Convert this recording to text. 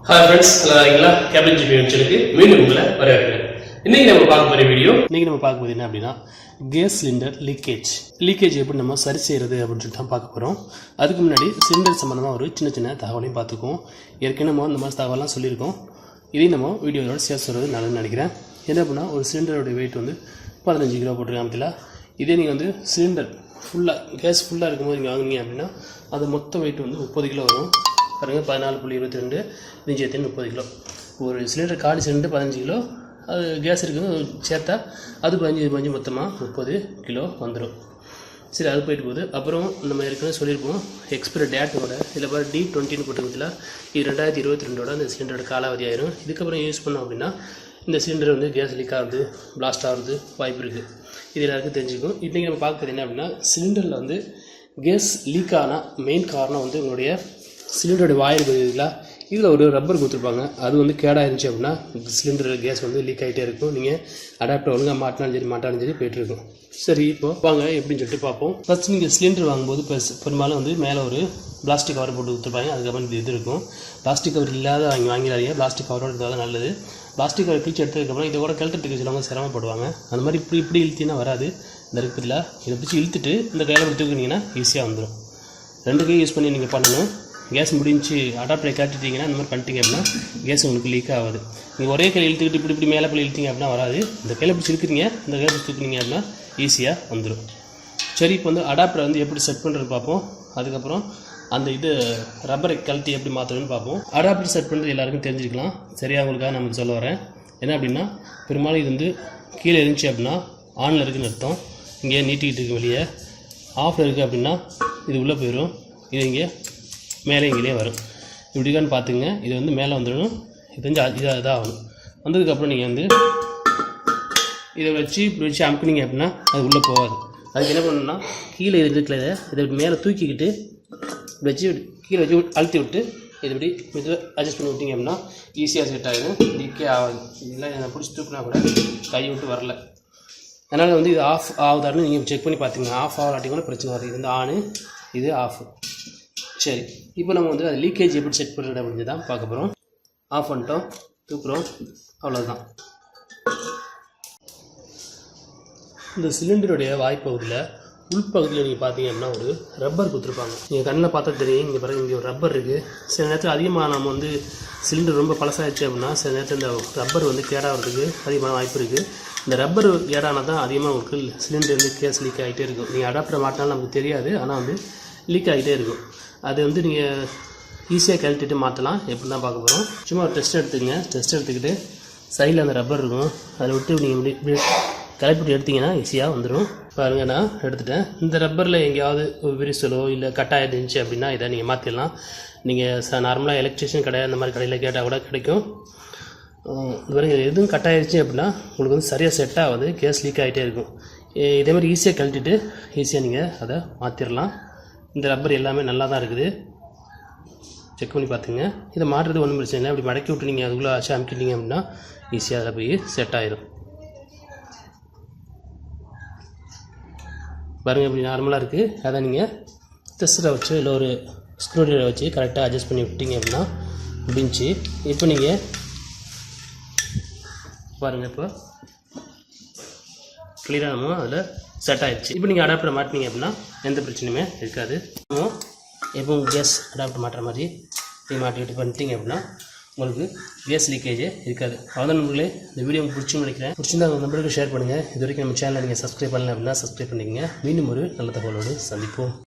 Hi friends, நல்லா cabin GB சேனலுக்கு மீண்டும் உங்களை வரவேற்கிறேன். இன்னைக்கு நம்ம பார்க்க போற வீடியோ என்ன அப்படின்னா கேஸ் சிலிண்டர் லீக்கேஜ் எப்படி நம்ம சரி செய்யறது அப்படின்னு சொல்லிட்டு தான் பார்க்க போறோம். அதுக்கு முன்னாடி சிலிண்டர் சம்பந்தமா ஒரு சின்ன தகவலையும் பார்த்துக்குவோம். ஏற்கனவே நம்ம இந்த மாதிரி தகவலாம் சொல்லியிருக்கோம். இதையும் நம்ம வீடியோவோட ஷேர் சொல்றது நல்லதுன்னு நினைக்கிறேன். என்ன அப்படின்னா ஒரு சிலிண்டரோட வெயிட் வந்து 15 கிலோ போட்டிருக்காமத்தில் இதே நீங்கள் வந்து சிலிண்டர் கேஸ் ஃபுல்லாக இருக்கும்போது நீங்கள் வாங்குனீங்க அப்படின்னா அது மொத்த வெயிட் வந்து 30 கிலோ வரும். பாருங்கள் 14.22 நெஞ்சேத்தின் 30 கிலோ. ஒரு சிலிண்டர் காலி சிலிண்டர் 15 கிலோ, அது கேஸ் இருக்குது சேர்த்தா அது 15 மொத்தமாக 30 கிலோ வந்துடும். சரி, அது போயிட்டு போகுது. அப்புறம் நம்ம ஏற்கனவே சொல்லியிருப்போம் எக்ஸ்பைரி டேட்டோட இதில் பாரு D20 போட்டுக்கிறதுல இது 2022 அந்த சிலிண்டரோட காலாவதி ஆயிரும். இதுக்கப்புறம் யூஸ் பண்ணோம் அப்படின்னா இந்த சிலிண்டர் வந்து கேஸ் லீக் ஆகுது, பிளாஸ்ட் ஆகுது வாய்ப்பு இருக்குது. இது எல்லாருக்கும் தெரிஞ்சுக்கும். இன்றைக்கி நம்ம பார்க்குறது என்ன அப்படின்னா சிலிண்டரில் வந்து கேஸ் லீக் ஆனால் மெயின் காரணம் வந்து உங்களுடைய சிலிண்டரோட வாயில் பகுதியில் இதில் ஒரு ரப்பர் கொடுத்துருப்பாங்க. அது வந்து கேடாயிருந்துச்சு அப்படின்னா சிலிண்டர் கேஸ் வந்து லீக் ஆகிட்டே இருக்கும். நீங்கள் அடாப்டர் ஒழுங்காக மாட்டாலும் சரி போய்ட்டுருக்கும். சரி, இப்போ வாங்க எப்படின்னு சொல்லிட்டு பார்ப்போம். ஃபஸ்ட் நீங்கள் சிலிண்டர் வாங்கும்போது பெரும்பாலும் வந்து மேலே ஒரு பிளாஸ்டிக் கவர் போட்டு கொடுத்துருப்பாங்க. அதுக்கப்புறம் இது இருக்கும். பிளாஸ்டிக் கவர் இல்லாத வாங்கிறாங்க. பிளாஸ்டிக் கவரோடு இருந்தால் தான் நல்லது. பிளாஸ்டிக் கவர் கிழிச்சு எடுத்ததுக்கப்புறம் இதை கூட கழுத்துறதுக்கு சிலவங்க சிரமப்படுவாங்க. அந்த மாதிரி இப்படி இழுத்தினா வராது. இந்த இருக்குதுல இதை பிடிச்சி இழுத்துட்டு இந்த கையில் கொடுத்துக்கிட்டிங்கன்னா ஈஸியாக வந்துடும். 2 கை யூஸ் பண்ணி நீங்கள் பண்ணணும். கேஸ் முடிஞ்சு அடாப்டரை காட்டிட்டீங்கன்னா இந்த மாதிரி பண்ணிட்டீங்க அப்படின்னா கேஸ் உங்களுக்கு லீக் ஆகாது. நீங்கள் ஒரே கையில் இழுத்துக்கிட்டு இப்படி மேலே போய் இழுத்தீங்க அப்படின்னா வராது. இந்த கையில் பிடிச்சி இழுக்கிறீங்க, இந்த கையில் பிடிச்சி தூக்குனீங்க அப்படின்னா ஈஸியாக வந்துடும். சரி, இப்போ வந்து அடாப்டரை வந்து எப்படி செட் பண்ணுறது பார்ப்போம். அதுக்கப்புறம் அந்த இது ரப்பரை கழட்டி எப்படி மாற்றுறதுன்னு பார்ப்போம். அடாப்டர் செட் பண்ணுறது எல்லாருக்கும் தெரிஞ்சுக்கலாம். சரியாக உங்களுக்காக நம்ம சொல்ல வரேன். என்ன அப்படின்னா பெரும்பாலும் இது வந்து கீழே இருந்துச்சு அப்படின்னா ஆனில் இருக்குதுன்னு அர்த்தம். இங்கே நீட்டிக்கிட்டு இருக்கு, வெளியே ஆஃபில் இருக்குது அப்படின்னா இது உள்ளே போயிடும். இது இங்கே மேலே இங்கேயே வரும். இப்படிக்கான்னு பார்த்துங்க. இது வந்து மேலே வந்துடணும். இது கொஞ்சம் இதாக ஆகணும். வந்ததுக்கப்புறம் நீங்கள் வந்து இதை வச்சு இப்படி வச்சு அமுக்குனீங்க அப்படின்னா அது உள்ளே போகாது. அதுக்கு என்ன பண்ணணும்னா கீழே இருக்கிற இதை மேலே தூக்கிக்கிட்டு இப்படி வச்சு கீழே வச்சு அழுத்தி விட்டு இது இப்படி இது அட்ஜஸ்ட் பண்ணி விட்டிங்க அப்படின்னா ஈஸியாக செட் ஆகிடும். லீக்கே ஆகாது. இதெல்லாம் என்னை பிடிச்சி தூக்குனா கூட கை விட்டு வரல. அதனால் வந்து இது ஆஃப் ஆகுதான்னு நீங்கள் செக் பண்ணி பார்த்துங்க. ஆஃப் ஆகலாட்டி கூட பிரச்சனை வராது. இது வந்து ஆனு, இது ஆஃப். சரி, இப்போ நம்ம வந்து அது லீக்கேஜ் எப்படி செக் பண்ணுறது அப்படின்னு தான் பார்க்க போகிறோம். ஆஃப் பண்ணிட்டோம், தூக்குறோம், அவ்வளோதான். இந்த சிலிண்டருடைய வாய்ப்பகுதியில் உள்பகுதியில் நீங்கள் பார்த்தீங்க அப்படின்னா ஒரு ரப்பர் கொடுத்துருப்பாங்க. நீங்கள் கண்ணில் பார்த்தா தெரியும். இங்கே பாருங்கள், இங்கே ஒரு ரப்பர் இருக்குது. சில நேரத்தில் அதிகமாக நம்ம வந்து சிலிண்டர் ரொம்ப பழசாகிடுச்சு அப்படின்னா சில நேரத்தில் இந்த ரப்பர் வந்து கேடாகிறதுக்கு அதிகமான வாய்ப்பு இருக்குது. இந்த ரப்பர் கேடானால் தான் அதிகமாக உங்களுக்கு சிலிண்டர்லேருந்து கேஸ் லீக் ஆகிட்டே இருக்கும். நீங்கள் அடாப்டர் மாட்டினாலும் நமக்கு தெரியாது, ஆனால் வந்து லீக் ஆகிட்டே இருக்கும். அது வந்து நீங்கள் ஈஸியாக கழட்டிட்டு மாற்றலாம். எப்படி தான் பார்க்க போகிறோம். சும்மா ஒரு டெஸ்ட் எடுத்துக்கிட்டு சைடில் அந்த ரப்பர் இருக்கும், அதை விட்டு நீங்கள் இப்படி கலப்பிட்டு எடுத்திங்கன்னா ஈஸியாக வந்துடும். பாருங்கள், நான் எடுத்துட்டேன். இந்த ரப்பரில் எங்கேயாவது ஒரு விரிசலோ இல்லை கட்டாயம் இருந்துச்சு அப்படின்னா இதை நீங்கள் மாற்றிடலாம். நீங்கள் நார்மலாக எலக்ட்ரிஷியன் கடை அந்த மாதிரி கடையில் கேட்டால் கூட கிடைக்கும். இது வரைக்கும் எதுவும் கட்டாயிருச்சு அப்படின்னா உங்களுக்கு வந்து சரியாக செட் ஆகுது, கேஸ் லீக் ஆகிட்டே இருக்கும். இதேமாதிரி ஈஸியாக கழட்டிட்டு ஈஸியாக நீங்கள் அதை மாற்றிடலாம். இந்த ரப்பர் எல்லாமே நல்லா தான் இருக்குது. செக் பண்ணி பார்த்துங்க. இதை மாட்டுறது ஒன்றும் பிரச்சனை இல்லை. அப்படி மடக்கி விட்டு நீங்கள் அதுக்குள்ளே ஆச்சு அமுக்கிட்டீங்க அப்படின்னா ஈஸியாக அதில் போய் செட் ஆகிடும். பாருங்கள், இப்படி நார்மலாக இருக்குது. அதை நீங்கள் டெஸ்டரை வச்சு இல்லை ஒரு ஸ்க்ரூ ட்ரைவரை வச்சு கரெக்டாக அட்ஜஸ்ட் பண்ணி விட்டீங்க அப்படின்னா முடிஞ்சு. இப்போ நீங்கள் பாருங்கள், இப்போ கிளியராக நம்ம அதில் செட் ஆகிடுச்சு. இப்போ நீங்கள் அடாப்டர் மாட்டினீங்க அப்படின்னா எந்த பிரச்சனையுமே இருக்காது. எப்போ கேஸ் அடாப்டர் மாட்டுற மாதிரி நீங்கள் மாட்டிக்கிட்டு பண்ணிட்டீங்க அப்படின்னா உங்களுக்கு கேஸ் லீக்கேஜே இருக்காது. அவ்வளோதான் நண்பர்களே. இந்த வீடியோ உங்களுக்கு பிடிச்சுன்னு நினைக்கிறேன். பிடிச்சிருந்தா உங்கள் நம்பருக்கு ஷேர் பண்ணுங்கள். இது வரைக்கும் நம்ம சேனலை நீங்கள் சப்ஸ்கிரைப் பண்ணல அப்படின்னா சப்ஸ்கிரைப் பண்ணிக்கங்க. மீண்டும் ஒரு நல்ல தகவலோடு சந்திப்போம்.